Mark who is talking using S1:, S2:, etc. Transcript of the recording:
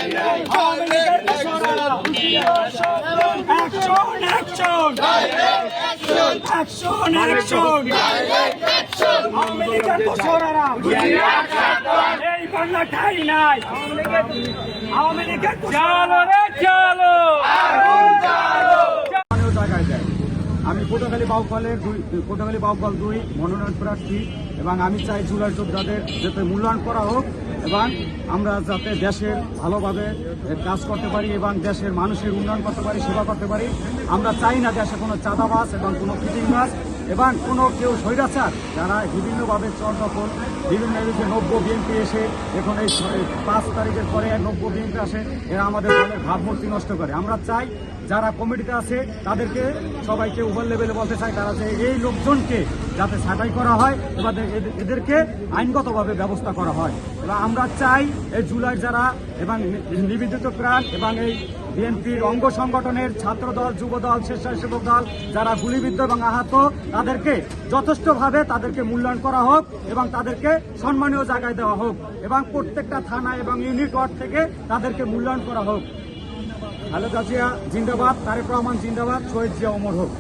S1: আওয়ামী লীগের দোসররা action action action action আওয়ামী লীগের দোসররা এই বাংলা ঠাই নাই আওয়ামী লীগের চলো রে চলো
S2: জায়গায় যায়। আমি পটুয়াখালী বাউফল 2 মনোনয়ন প্রার্থী এবং আমি চাই জুলাই যোদ্ধাদের যাতে মূল্যায়ন করা হোক এবং আমরা যাতে দেশের ভালোভাবে কাজ করতে পারি এবং দেশের মানুষের উন্নয়ন করতে পারি, সেবা করতে পারি। আমরা চাই না দেশে কোনো চাঁদাবাজ এবং কোনো চিটিংবাজ এবং কোনো কেউ স্বৈরাচার যারা বিভিন্নভাবে চর্দফল বিভিন্ন যে নব্য বিএনপি এসে এখন এই 5 তারিখের পরে নব্য বিএনপি আসে, এরা আমাদের দলের ভাবমূর্তি নষ্ট করে। আমরা চাই যারা কমিটিতে আছে তাদেরকে সবাইকে উপর লেভেলে বলতে চাই তারা যে এই লোকজনকে যাতে ছাঁটাই করা হয় এবং এদেরকে আইনগতভাবে ব্যবস্থা করা হয়। এবং আমরা চাই এই জুলাই যারা এবং নিবেদিত প্রাণ এবং এই বিএনপির অঙ্গ সংগঠনের ছাত্রদল, যুবদল, স্বেচ্ছাসেবক দল যারা গুলিবিদ্ধ এবং আহত তাদেরকে যথেষ্টভাবে তাদেরকে মূল্যায়ন করা হোক এবং তাদেরকে সম্মানীয় জায়গায় দেওয়া হোক এবং প্রত্যেকটা থানা এবং ইউনিট ওয়ার্ড থেকে তাদেরকে মূল্যায়ন করা হোক। খালেদা জিয়া জিন্দাবাদ, তারেক রহমান জিন্দাবাদ, শহীদ জিয়া অমর হোক।